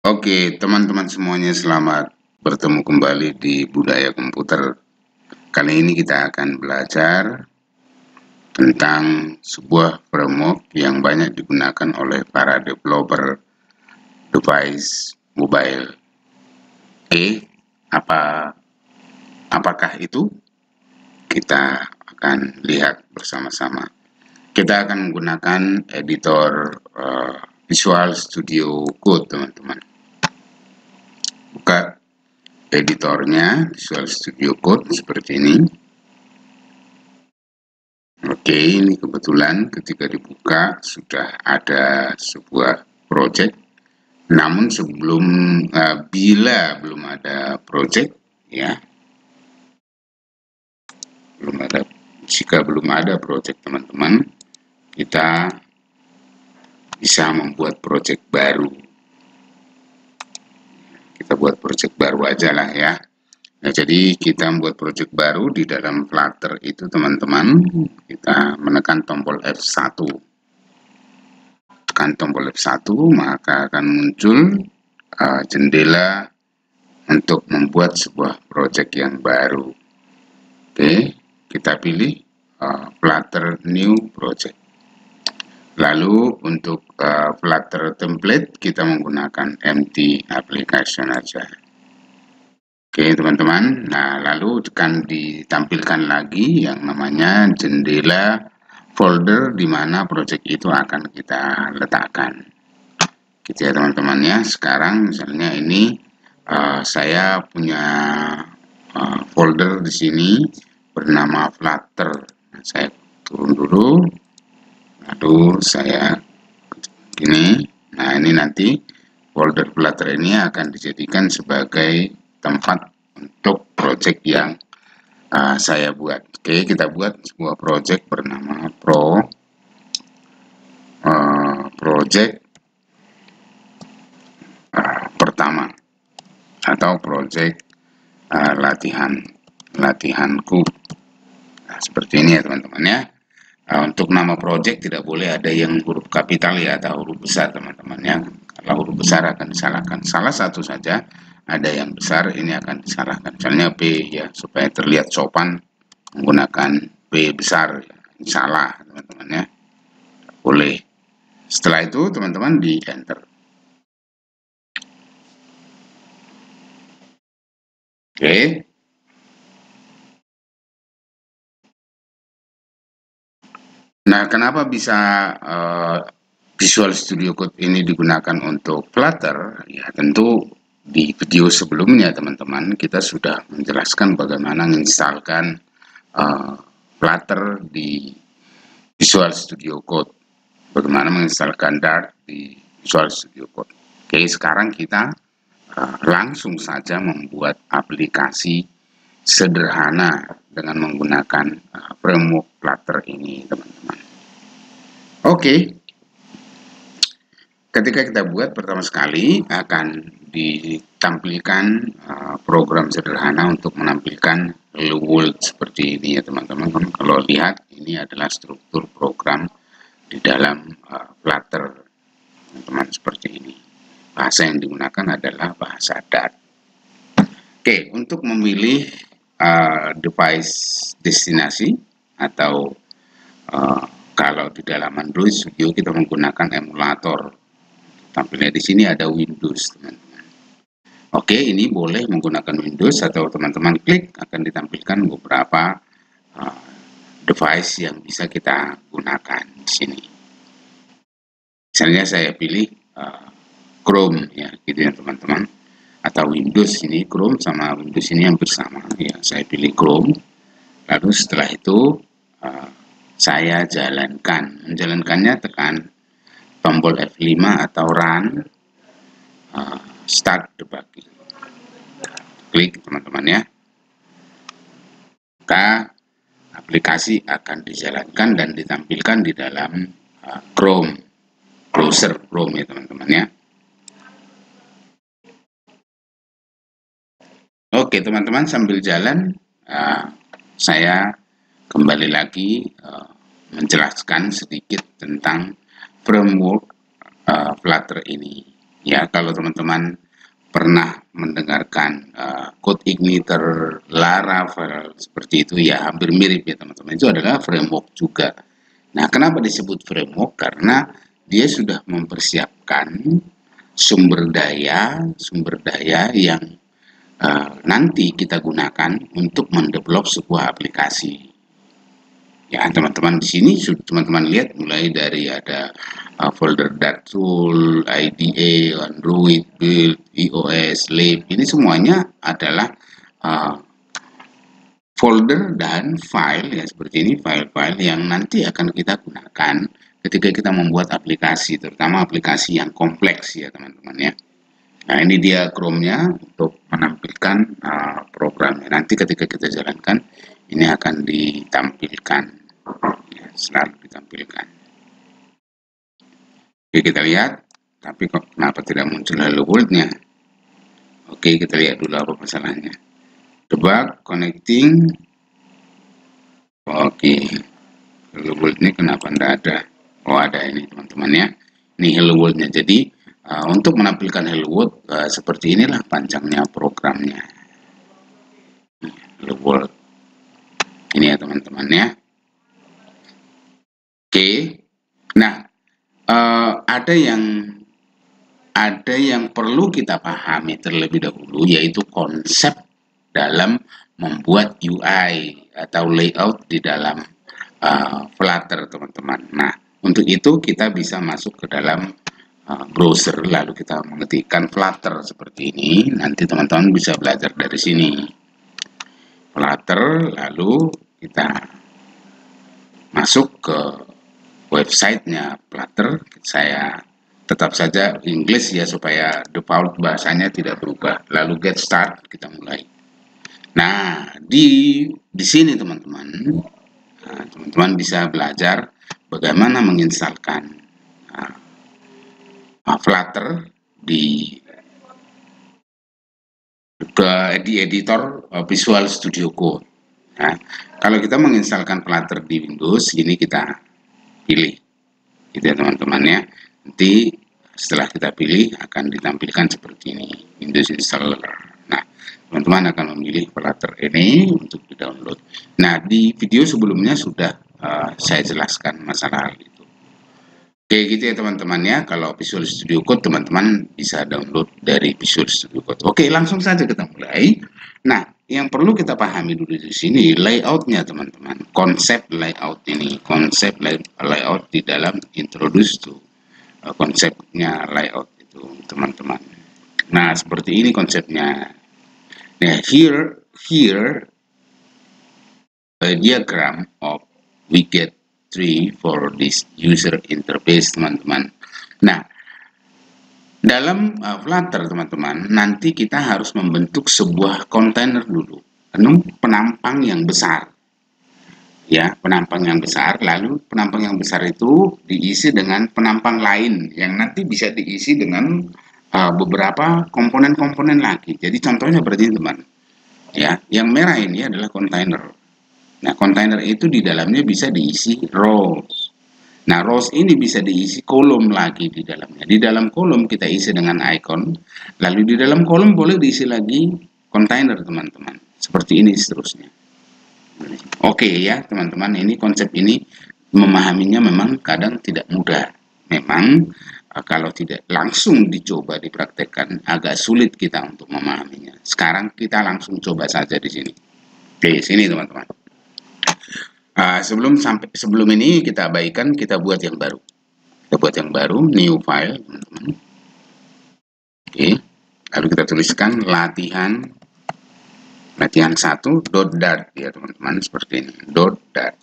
Oke, teman-teman semuanya selamat bertemu kembali di Budaya Komputer. Kali ini kita akan belajar tentang sebuah framework yang banyak digunakan oleh para developer device mobile. Apakah itu? Kita akan lihat bersama-sama. Kita akan menggunakan editor Visual Studio Code, teman-teman. Buka editornya Visual Studio Code seperti ini. Oke, ini kebetulan ketika dibuka sudah ada sebuah project. Namun bila belum ada project, ya, jika belum ada project, teman-teman, kita bisa membuat project baru. Kita buat project baru aja lah ya. Nah, jadi kita membuat project baru di dalam Flutter itu, teman-teman, kita menekan tombol F1. Tekan tombol F1, maka akan muncul jendela untuk membuat sebuah project yang baru. Oke, kita pilih Flutter New Project. Lalu untuk Flutter template kita menggunakan empty application aja. Oke, teman-teman. Nah, lalu akan ditampilkan lagi yang namanya jendela folder di mana project itu akan kita letakkan. Gitu ya, teman-teman ya. Sekarang misalnya ini saya punya folder di sini bernama Flutter. Nah, saya turun dulu. Lalu saya gini. Nah, ini nanti folder Flutter ini akan dijadikan sebagai tempat untuk project yang saya buat. Oke, kita buat sebuah project bernama project pertama atau project latihanku. Nah, seperti ini ya, teman-teman ya. Untuk nama project tidak boleh ada yang huruf kapital ya atau huruf besar, teman-teman ya. Kalau huruf besar akan disalahkan. Salah satu saja ada yang besar, ini akan disalahkan. Misalnya P ya, supaya terlihat sopan menggunakan P besar. Ya. Salah, teman-teman ya. Boleh. Setelah itu teman-teman di enter. Oke. Nah, kenapa bisa Visual Studio Code ini digunakan untuk Flutter? Ya, tentu di video sebelumnya, teman-teman, kita sudah menjelaskan bagaimana menginstalkan Flutter di Visual Studio Code. Bagaimana menginstalkan Dart di Visual Studio Code. Oke, sekarang kita langsung saja membuat aplikasi sederhana dengan menggunakan framework Flutter ini, teman-teman. Oke, ketika kita buat pertama sekali akan ditampilkan program sederhana untuk menampilkan hello world seperti ini ya, teman-teman. Kalau lihat, ini adalah struktur program di dalam Flutter, teman-teman, seperti ini. Bahasa yang digunakan adalah bahasa Dart. Oke, untuk memilih device destinasi atau kalau di dalam Android Studio kita menggunakan emulator. Tampilnya di sini ada Windows, teman-teman. Oke, ini boleh menggunakan Windows atau teman-teman klik akan ditampilkan beberapa device yang bisa kita gunakan di sini. Misalnya saya pilih Chrome ya, gitu ya, teman-teman. Atau Windows ini, Chrome sama Windows ini yang bersama ya, saya pilih Chrome. Lalu setelah itu saya jalankan. Menjalankannya tekan tombol F5 atau run start debugging. Klik, teman-teman ya. Maka aplikasi akan dijalankan dan ditampilkan di dalam Chrome, browser Chrome ya, teman-teman ya. Oke, teman-teman, sambil jalan saya kembali lagi menjelaskan sedikit tentang framework Flutter ini. Ya, kalau teman-teman pernah mendengarkan code igniter, Laravel seperti itu ya hampir mirip ya teman-teman. Itu adalah framework juga. Nah, kenapa disebut framework? Karena dia sudah mempersiapkan sumber daya yang nanti kita gunakan untuk mendevelop sebuah aplikasi. Ya, teman-teman di sini teman-teman lihat mulai dari ada folder .tool, IDE, Android, Build, iOS, Lib. Ini semuanya adalah uh, folder dan file ya seperti ini, file-file yang nanti akan kita gunakan ketika kita membuat aplikasi, terutama aplikasi yang kompleks ya teman-teman ya. Nah, ini dia Chrome-nya untuk menampilkan programnya. Nanti ketika kita jalankan, ini akan ditampilkan, ya, selalu ditampilkan. Oke, kita lihat, tapi kok kenapa tidak muncul hello world-nya? Oke, kita lihat dulu apa masalahnya. Debug, connecting. Oke, hello world ini kenapa tidak ada? Oh, ada ini teman-teman ya. Ini hello world-nya. Jadi, untuk menampilkan hello world, seperti inilah panjangnya programnya. Hello world. Ini ya teman-teman ya. Oke. Nah, ada yang perlu kita pahami terlebih dahulu, yaitu konsep dalam membuat UI atau layout di dalam Flutter teman-teman. Nah, untuk itu kita bisa masuk ke dalam browser, lalu kita mengetikkan Flutter seperti ini. Nanti teman-teman bisa belajar dari sini. Flutter, lalu kita masuk ke websitenya Flutter. Saya tetap saja Inggris ya supaya default bahasanya tidak berubah. Lalu get start, kita mulai. Nah, di sini teman-teman, teman-teman bisa belajar bagaimana menginstalkan Flutter di editor Visual Studio Code. Nah, kalau kita menginstalkan Flutter di Windows, ini kita pilih, gitu ya teman-teman ya. Nanti setelah kita pilih akan ditampilkan seperti ini, Windows Installer. Nah, teman-teman akan memilih Flutter ini untuk di-download. Nah, di video sebelumnya sudah saya jelaskan masalah hal itu. Oke, gitu ya teman-teman ya. Kalau Visual Studio Code teman-teman bisa download dari Visual Studio Code. Oke, langsung saja kita mulai. Nah, yang perlu kita pahami dulu di sini layoutnya teman-teman. Konsep layout ini, konsep layout di dalam introduce to konsepnya layout itu teman-teman. Nah, seperti ini konsepnya. Nah, here a diagram of widget tree for this user interface teman-teman. Nah, dalam Flutter teman-teman, nanti kita harus membentuk sebuah kontainer dulu, penampang yang besar. Ya, penampang yang besar, lalu penampang yang besar itu diisi dengan penampang lain yang nanti bisa diisi dengan beberapa komponen-komponen lagi. Jadi contohnya berarti teman, ya, yang merah ini adalah kontainer. Nah, kontainer itu di dalamnya bisa diisi rows. Nah, rows ini bisa diisi kolom lagi di dalamnya. Di dalam kolom kita isi dengan icon, lalu di dalam kolom boleh diisi lagi kontainer, teman-teman. Seperti ini seterusnya. Oke ya, teman-teman, ini konsep ini memahaminya memang kadang tidak mudah. Memang kalau tidak langsung dicoba dipraktekkan agak sulit kita untuk memahaminya. Sekarang kita langsung coba saja di sini. Oke, sini teman-teman. Sebelum ini kita abaikan, kita buat yang baru. Kita buat yang baru, new file, teman-teman. Oke, lalu kita tuliskan latihan 1.dart ya teman-teman, seperti ini, .dart.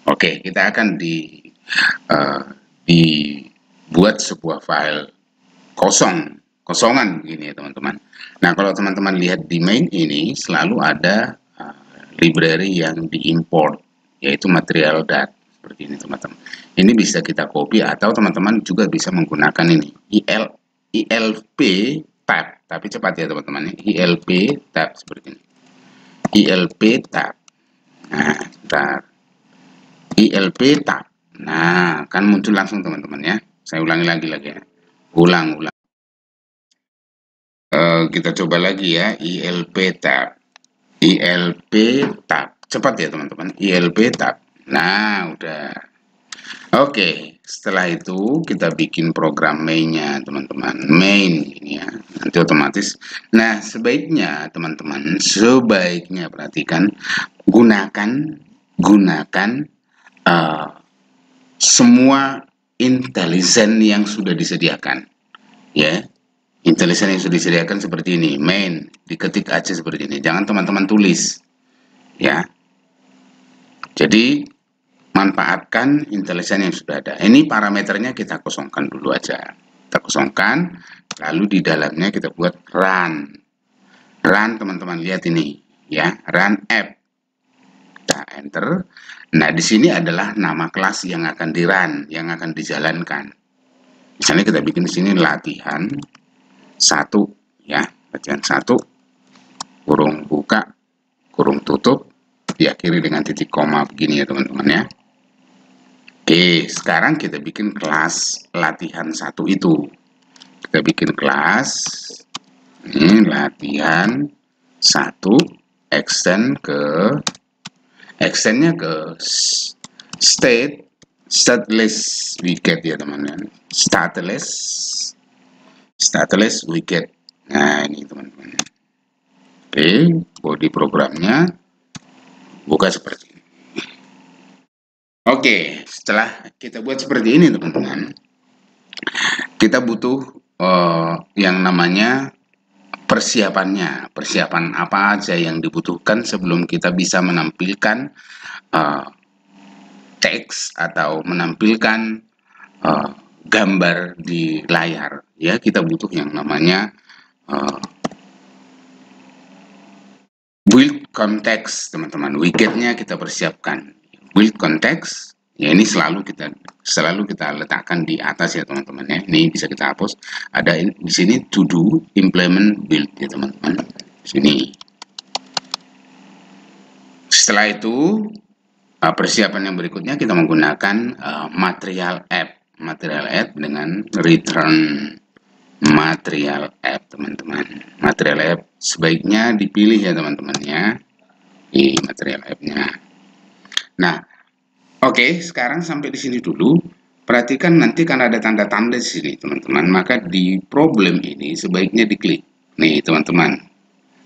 Oke, kita akan dibuat sebuah file kosongan begini ya teman-teman. Nah, kalau teman-teman lihat di main ini selalu ada library yang diimport, yaitu material dart seperti ini teman-teman. Ini bisa kita copy atau teman-teman juga bisa menggunakan ini ILP tab, tapi cepat ya teman-teman, ILP tab seperti ini, ILP tab. Nah, sebentar, ILP tab. Nah, kan muncul langsung teman-teman ya. Saya ulangi lagi ya, ulang kita coba lagi ya, ILP tab. ILP tab. Cepat ya teman-teman, ILP tab. Nah, udah. Oke, setelah itu kita bikin program main-nya teman-teman. Main ini ya, nanti otomatis. Nah, sebaiknya teman-teman, perhatikan, gunakan semua IntelliSense yang sudah disediakan. Ya, IntelliSense yang sudah disediakan seperti ini, main, diketik aja seperti ini. Jangan teman-teman tulis. Ya. Jadi manfaatkan IntelliSense yang sudah ada. Ini parameternya kita kosongkan dulu aja. Kita kosongkan, lalu di dalamnya kita buat run. Run teman-teman lihat ini, ya, run app. Kita enter. Nah, di sini adalah nama kelas yang akan di-run, yang akan dijalankan. Misalnya kita bikin di sini latihan 1, ya, latihan 1, kurung buka, kurung tutup, diakhiri dengan titik koma begini ya teman-teman ya. Oke, sekarang kita bikin kelas latihan 1 itu. Kita bikin kelas ini latihan 1, extendnya ke stateless widget ya teman-teman. Stateless widget. Nah, ini teman-teman. Oke, body programnya buka seperti ini. Oke, setelah kita buat seperti ini teman-teman, kita butuh yang namanya persiapannya. Persiapan apa aja yang dibutuhkan sebelum kita bisa menampilkan teks atau menampilkan gambar di layar. Ya, kita butuh yang namanya build context teman-teman. Widgetnya kita persiapkan. Build context, ya ini selalu kita letakkan di atas ya teman-teman ya. Ini bisa kita hapus. Ada di sini to do implement build ya teman-teman. Sini. Setelah itu persiapan yang berikutnya kita menggunakan material app dengan return material app teman-teman. Material app sebaiknya dipilih ya teman-teman ya. Di material app-nya. Nah, oke, sekarang sampai di sini dulu. Perhatikan nanti kan ada tanda-tanda di sini, teman-teman. Maka di problem ini sebaiknya diklik. Nih, teman-teman.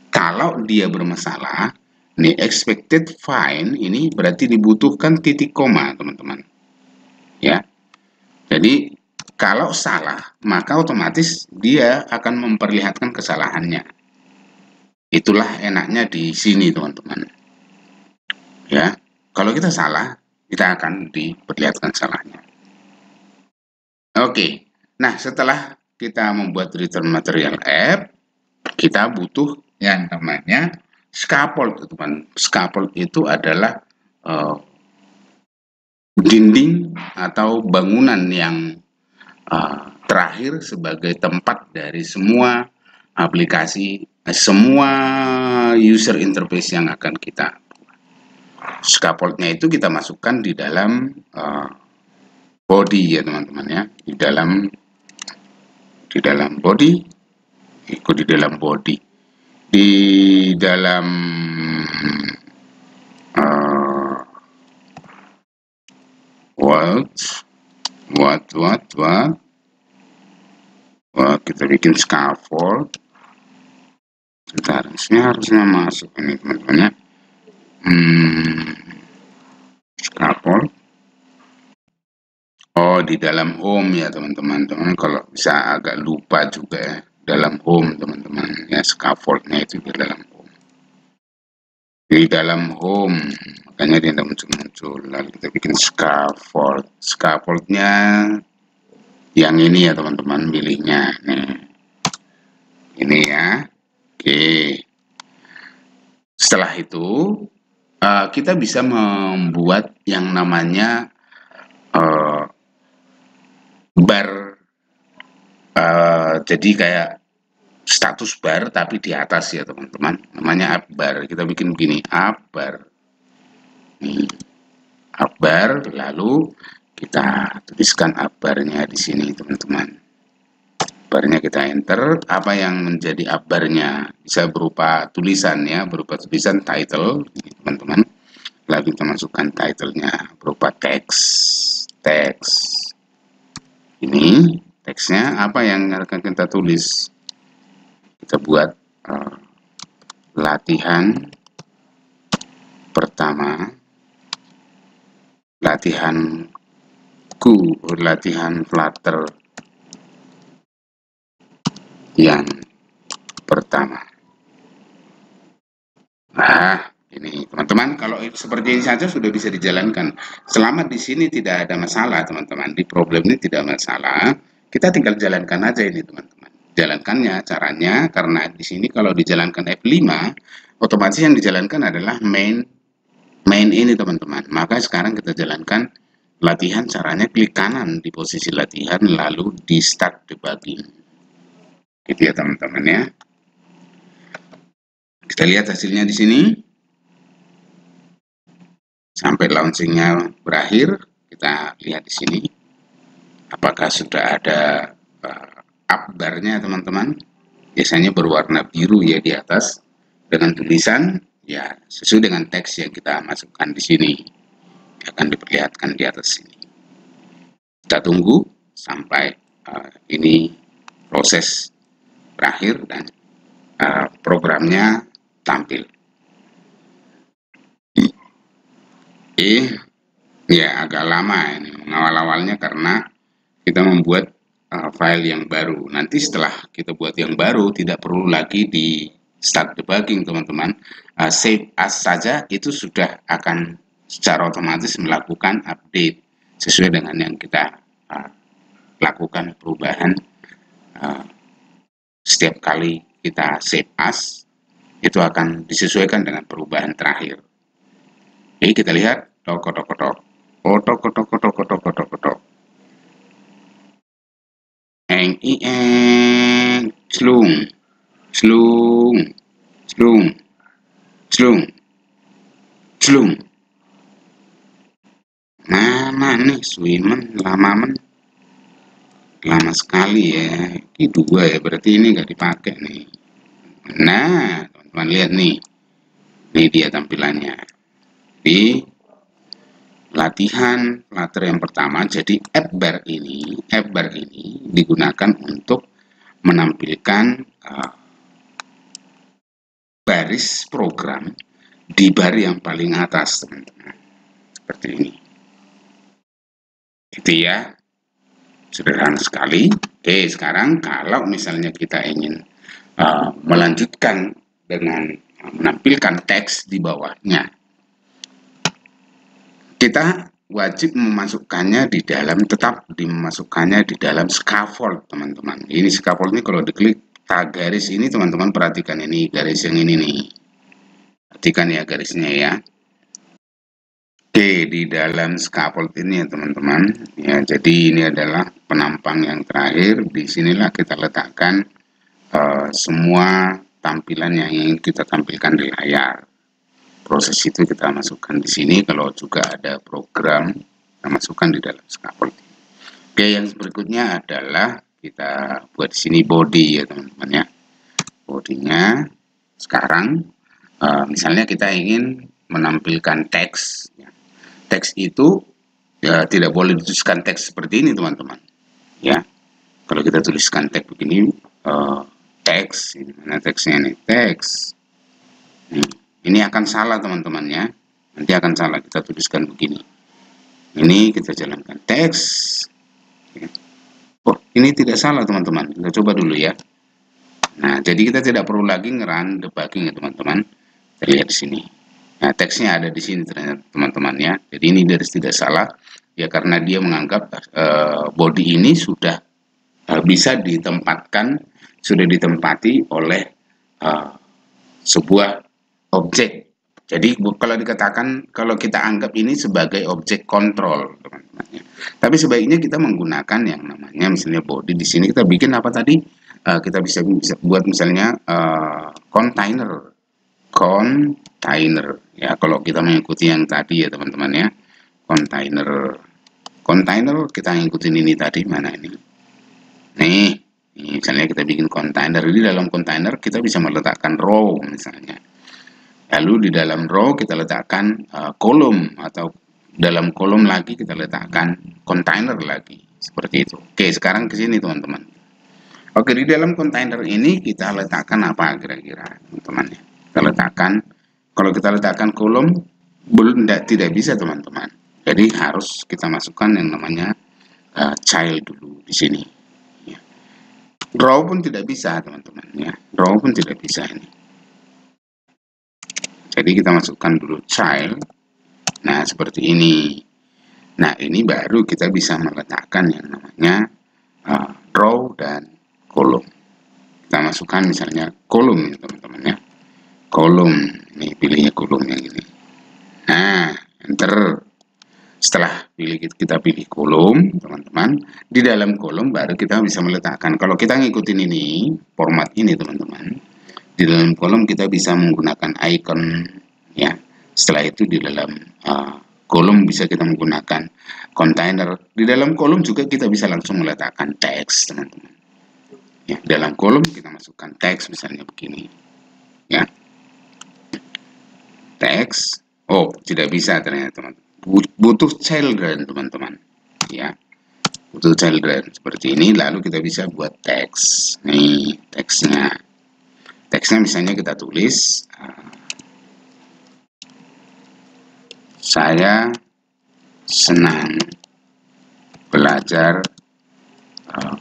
Kalau dia bermasalah, nih expected find ini berarti dibutuhkan titik koma, teman-teman. Ya. Jadi, kalau salah, maka otomatis dia akan memperlihatkan kesalahannya. Itulah enaknya di sini, teman-teman. Ya. Kalau kita salah, kita akan diperlihatkan salahnya. Oke, nah setelah kita membuat return material app, kita butuh yang namanya scaffold, teman. Scaffold itu adalah dinding atau bangunan yang terakhir sebagai tempat dari semua aplikasi, semua user interface yang akan kita. Scaffoldnya itu kita masukkan di dalam body ya teman-teman ya, di dalam body, ikut di dalam body, di dalam kita bikin scaffold. Sebentar, harusnya masuk ini teman-teman ya. Scaffold. Oh, di dalam home ya teman-teman. Kalau bisa agak lupa juga ya. Dalam home teman-teman. Ya, scaffoldnya itu di dalam home. Di dalam home. Makanya dia tidak muncul-muncul. Lalu kita bikin scaffold. Scaffoldnya yang ini ya teman-teman. Pilihnya. Nih. Ini ya. Oke. Setelah itu, kita bisa membuat yang namanya bar, jadi kayak status bar tapi di atas ya teman-teman, namanya up bar. Kita bikin begini, up bar, up bar, lalu kita tuliskan up barnya di sini teman-teman. Abarnya kita enter, apa yang menjadi abarnya bisa berupa tulisan ya, berupa tulisan title, teman-teman. Lalu kita masukkan titlenya berupa teks, ini teksnya apa yang akan kita tulis. Kita buat latihan pertama, latihan Flutter yang pertama. Nah, ini teman-teman, kalau seperti ini saja sudah bisa dijalankan. Selama di sini tidak ada masalah, teman-teman. Di problem ini tidak masalah. Kita tinggal jalankan aja ini, teman-teman. Jalankannya caranya, karena di sini kalau dijalankan F5, otomatis yang dijalankan adalah main ini, teman-teman. Maka sekarang kita jalankan latihan, caranya klik kanan di posisi latihan, lalu di start debugging. Gitu ya, teman-teman ya. Kita lihat hasilnya di sini. Sampai launchingnya berakhir, kita lihat di sini. Apakah sudah ada up bar-nya, teman-teman? Biasanya berwarna biru ya di atas dengan tulisan ya sesuai dengan teks yang kita masukkan di sini. Akan diperlihatkan di atas sini. Kita tunggu sampai ini proses berakhir dan programnya tampil. Ya agak lama ini awal-awalnya karena kita membuat file yang baru. Nanti setelah kita buat yang baru tidak perlu lagi di start debugging, teman-teman. Save as saja itu sudah akan secara otomatis melakukan update sesuai dengan yang kita lakukan perubahan. Setiap kali kita save as itu akan disesuaikan dengan perubahan terakhir. Jadi kita lihat slung. Mana nih swimmen lama sekali ya. Ini 2 ya, berarti ini nggak dipakai nih. Nah, teman-teman lihat nih. Ini dia tampilannya. Di latihan Flutter yang pertama, jadi app bar ini digunakan untuk menampilkan baris program di bar yang paling atas, teman-teman. Seperti ini. Itu ya. Sederhana sekali. Oke, sekarang kalau misalnya kita ingin melanjutkan dengan menampilkan teks di bawahnya, kita wajib memasukkannya di dalam, dimasukkannya di dalam scaffold, teman-teman. Ini scaffold ini kalau diklik garis ini, teman-teman perhatikan ini garis yang ini nih. Perhatikan ya garisnya ya. Oke, di dalam scaffold ini ya teman-teman. Ya, jadi ini adalah penampang yang terakhir. Disinilah kita letakkan semua tampilan yang ingin kita tampilkan di layar. Proses itu kita masukkan di sini. Kalau juga ada program, kita masukkan di dalam scaffold. Oke, yang berikutnya adalah kita buat di sini body ya teman-teman ya. Bodinya sekarang misalnya kita ingin menampilkan teks. Ya. Teks itu ya tidak boleh dituliskan teks seperti ini teman-teman. Ya, kalau kita tuliskan teks begini, teks, ini mana teksnya ini teks. Ini akan salah teman-teman ya. Nanti akan salah kita tuliskan begini. Ini kita jalankan teks. Oh, ini tidak salah teman-teman. Kita coba dulu ya. Nah, jadi kita tidak perlu lagi nge-run debugging ya teman-teman. Kita lihat di sini. Nah, teksnya ada di sini ternyata teman-teman ya. Jadi ini dari tidak salah ya karena dia menganggap body ini sudah bisa ditempatkan, sudah ditempati oleh sebuah objek. Jadi kalau dikatakan, kalau kita anggap ini sebagai objek kontrol, teman-teman ya. Tapi sebaiknya kita menggunakan yang namanya misalnya body. Di sini kita bikin apa tadi? Kita bisa buat misalnya container ya, kalau kita mengikuti yang tadi ya teman-teman ya, container kita ngikutin ini tadi, mana ini nih Misalnya kita bikin kontainer, di dalam kontainer kita bisa meletakkan row misalnya. Lalu di dalam row kita letakkan kolom, atau dalam kolom lagi kita letakkan kontainer lagi. Seperti itu. Oke, sekarang ke sini teman-teman. Oke, di dalam kontainer ini kita letakkan apa kira-kira teman-teman ya? Kita letakkan, kalau kita letakkan kolom belum, tidak bisa teman-teman. Jadi harus kita masukkan yang namanya child dulu di sini. Ya. Row pun tidak bisa teman-teman ya. Row pun tidak bisa ini. Jadi kita masukkan dulu child. Nah, seperti ini. Nah, ini baru kita bisa meletakkan yang namanya row dan kolom. Kita masukkan misalnya kolom ya teman-teman ya. Kolom. Ini pilihnya kolom yang ini. Nah, enter. Setelah kita pilih kolom, teman-teman, di dalam kolom baru kita bisa meletakkan. Kalau kita ngikutin ini, format ini teman-teman, di dalam kolom kita bisa menggunakan icon ya. Setelah itu di dalam kolom bisa kita menggunakan kontainer. Di dalam kolom juga kita bisa langsung meletakkan teks teman-teman ya. Dalam kolom kita masukkan teks misalnya begini ya, teks. Oh, tidak bisa ternyata teman-teman, butuh children teman-teman ya, butuh children seperti ini. Lalu kita bisa buat teks nih, teksnya misalnya kita tulis saya senang belajar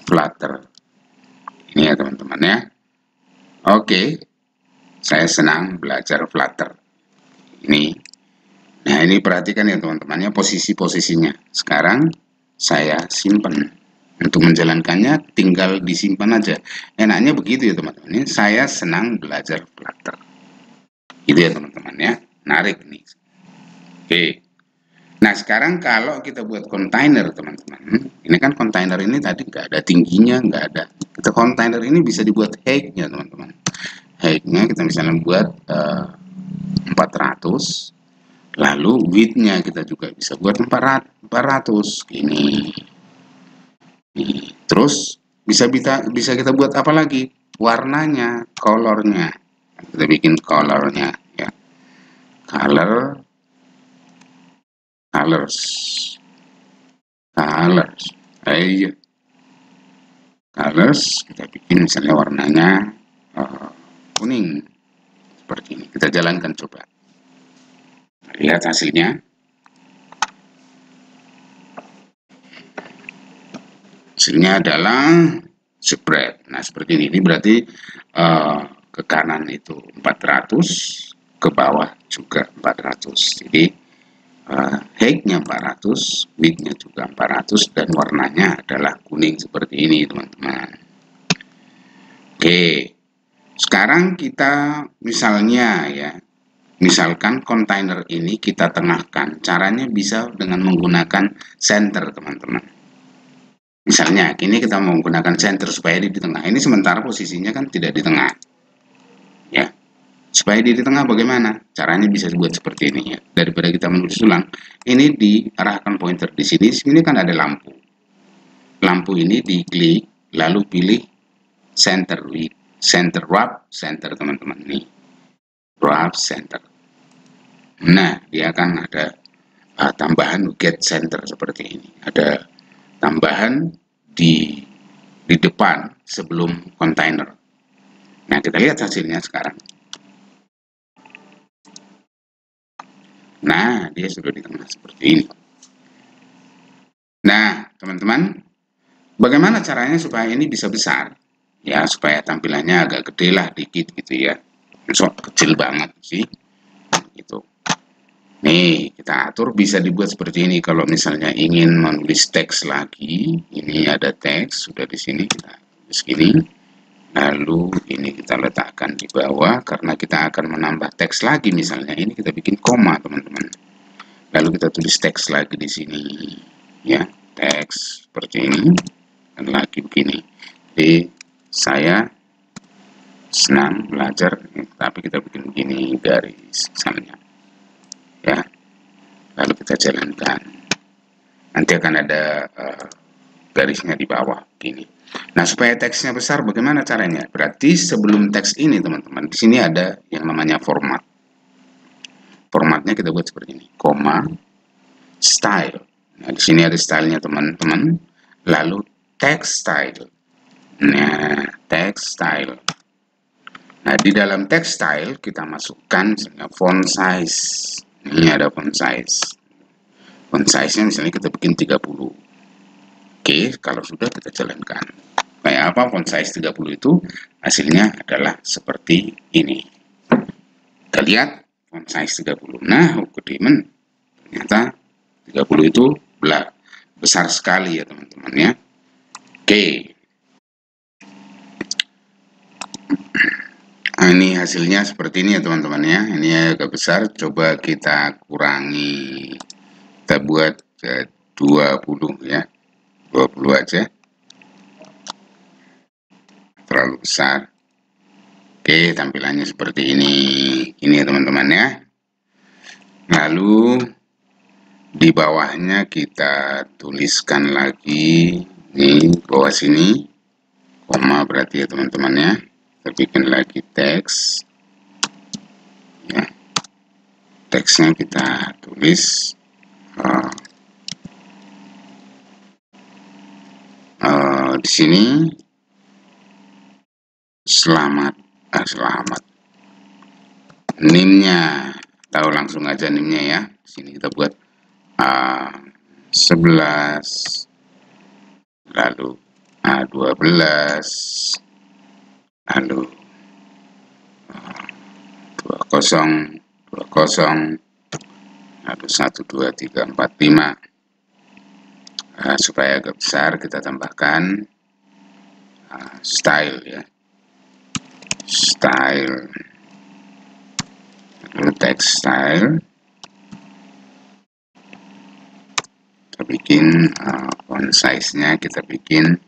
Flutter. Ini ya teman-teman ya. Oke, saya senang belajar Flutter. Ini. Nah, ini perhatikan ya teman-teman ya, posisi-posisinya. Sekarang saya simpan. Untuk menjalankannya tinggal disimpan aja. Enaknya begitu ya teman-teman. Saya senang belajar Flutter. Gitu ya teman-teman ya. Menarik nih. Oke. Nah, sekarang kalau kita buat kontainer teman-teman, ini kan kontainer ini tadi nggak ada tingginya, nggak ada. Kita kontainer ini bisa dibuat height-nya teman-teman. Height-nya kita misalnya buat 400, lalu width-nya kita juga bisa buat 400 ini. Terus bisa kita buat apa lagi? Warnanya, color-nya. Kita bikin color-nya ya. Colors, iya. Colors kita bikin misalnya warnanya kuning seperti ini. Kita jalankan coba. Lihat hasilnya. Hasilnya adalah spread. Nah, seperti ini. Ini berarti ke kanan itu 400, ke bawah juga 400. Jadi height-nya 400, width-nya juga 400, dan warnanya adalah kuning seperti ini teman-teman. Oke, sekarang kita misalnya ya, misalkan kontainer ini kita tengahkan. Caranya bisa dengan menggunakan center teman-teman. Misalnya ini kita menggunakan center supaya di tengah. Ini sementara posisinya kan tidak di tengah ya. Supaya di tengah bagaimana? Caranya bisa dibuat seperti ini ya. Daripada kita menulis ulang, ini diarahkan pointer di sini. Sini kan ada lampu. Lampu ini diklik, lalu pilih center, wrap center teman-teman nih. Wrap center. Nah, dia akan ada tambahan get center seperti ini. Ada tambahan di depan sebelum kontainer. Nah, kita lihat hasilnya sekarang. Nah, dia sudah di tengah seperti ini. Nah, teman-teman, bagaimana caranya supaya ini bisa besar? Ya, supaya tampilannya agak gede lah dikit gitu ya. Kecil banget sih. Gitu. Nih, kita atur bisa dibuat seperti ini. Kalau misalnya ingin menulis teks lagi, ini ada teks, sudah di sini kita tulis gini. Lalu ini kita letakkan di bawah karena kita akan menambah teks lagi. Misalnya ini kita bikin koma teman-teman. Lalu kita tulis teks lagi di sini, ya teks seperti ini dan lagi begini. Jadi saya senang belajar, tapi kita bikin begini garis misalnya, ya. Lalu kita jalankan. Nanti akan ada garisnya di bawah gini. Nah, supaya teksnya besar bagaimana caranya? Berarti sebelum teks ini teman-teman, di sini ada yang namanya format. Formatnya kita buat seperti ini, koma, style. Nah, di sini ada stylenya teman-teman. Lalu text style. Nah, text style. Nah, di dalam text style kita masukkan font size. Ini ada font size. Font size-nya misalnya kita bikin 30. Oke, kalau sudah kita jalankan. Kayak apa font size 30 itu? Hasilnya adalah seperti ini. Kita lihat font size 30. Nah, gede men. Ternyata 30 itu besar sekali ya teman-teman ya. Oke. Nah, ini hasilnya seperti ini ya teman-teman ya. Ini agak besar. Coba kita kurangi. Kita buat 20 ya. 20 aja. Terlalu besar. Oke, tampilannya seperti ini. Ini ya teman-teman ya. Lalu di bawahnya kita tuliskan lagi di bawah sini koma berarti ya teman-teman ya. Kita bikin lagi teks ya. Teksnya kita tulis di sini selamat NIM-nya, tahu langsung aja NIM-nya ya. Di sini kita buat 11 lalu 12 lalu 20 lalu 1 2 3 4 5. Supaya agak besar kita tambahkan style ya, style, lalu text style. Kita bikin font size-nya kita bikin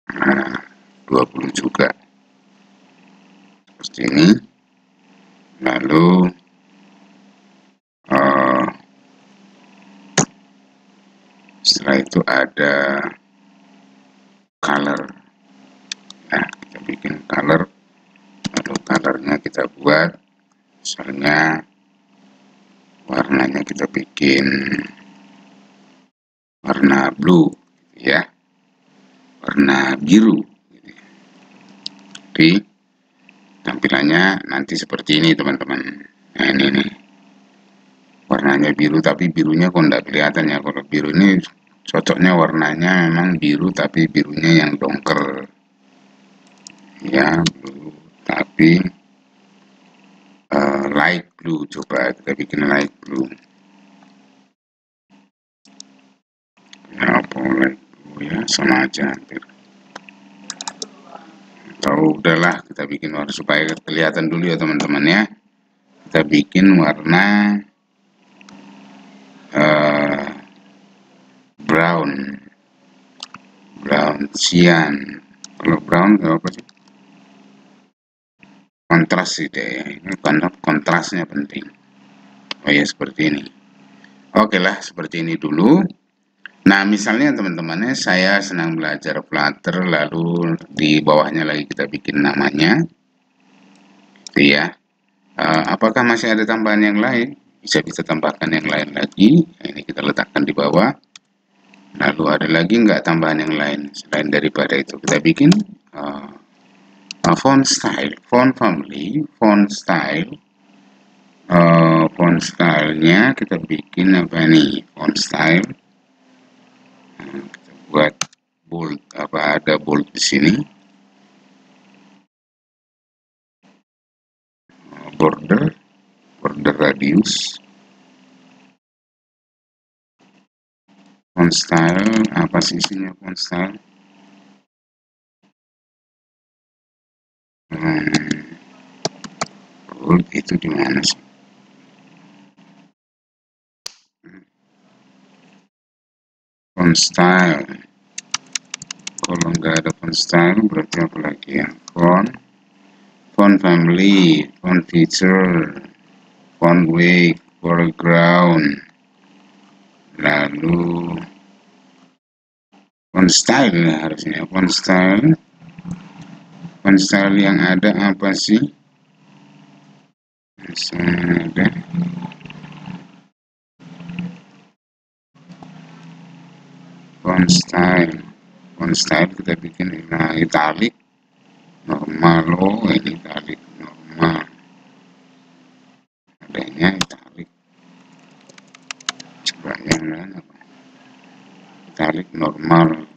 20 juga seperti ini. Lalu setelah itu ada color ya, kita bikin color. Lalu colornya kita buat misalnya warnanya kita bikin warna blue ya, warna biru. Jadi tampilannya nanti seperti ini teman-teman. Nah, ini nih warnanya biru, tapi birunya kok enggak kelihatan ya. Kalau biru ini cocoknya warnanya memang biru, tapi birunya yang dongker ya, blue tapi light blue. Coba kita bikin light blue ya, apa light blue ya, sama aja hampir. Atau udahlah kita bikin warna supaya kelihatan dulu ya teman-teman ya. Kita bikin warna brown cyan. Kalau brown apa sih, kontras sih deh, ini kontrasnya penting. Oh ya, seperti ini. Oke lah, seperti ini dulu. Nah, misalnya teman-temannya saya senang belajar Flutter, lalu di bawahnya lagi kita bikin namanya gitu ya. Apakah masih ada tambahan yang lain? Bisa tambahkan yang lain lagi. Nah, ini kita letakkan di bawah. Lalu ada lagi nggak tambahan yang lain selain daripada itu? Kita bikin font style, font family, font style. Font stylenya kita bikin apa nih? Font style. Kita buat bold, ada bold di sini. Border radius. Font style, apa sih isinya font style? Bold itu di mana sih? Font style. Kalau nggak ada font style berarti apa lagi ya? Font family, font feature, font weight, foreground, lalu Font style ya harusnya. Font style yang ada apa sih? Ada font style kita bikin italic normal. Oh ini italic normal, adanya italic. Coba yang lain apa? Italic normal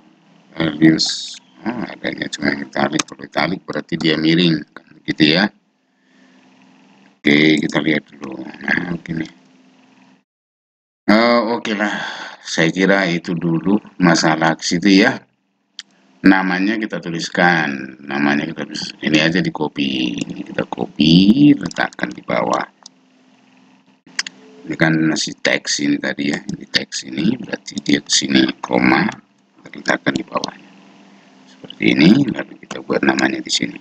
values. Oh adanya cuma italic. Kalau italic berarti dia miring kan, gitu ya. Oke, kita lihat dulu. Nah begini. Oke lah, saya kira itu dulu masalah ke situ ya. Namanya kita tuliskan, ini aja di copy, ini kita copy, letakkan di bawah. Ini kan masih teks ini tadi ya, ini teks ini berarti dia ke sini koma, kita letakkan di bawahnya. Seperti ini, lalu kita buat namanya di sini.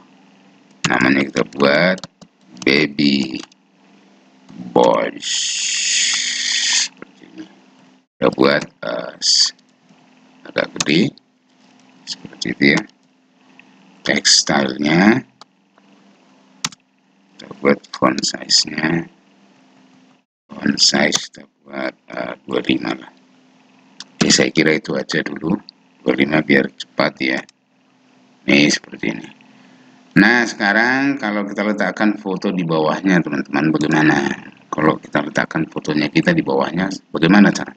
Namanya kita buat baby boys. Seperti ini. Kita buat agak gede seperti itu ya. Text stylenya kita buat font size-nya, font size kita buat 25 lah. Oke, saya kira itu aja dulu, 25 biar cepat ya. Nih seperti ini. Nah sekarang kalau kita letakkan foto di bawahnya teman-teman, bagaimana? Kalau kita letakkan fotonya kita di bawahnya, bagaimana cara?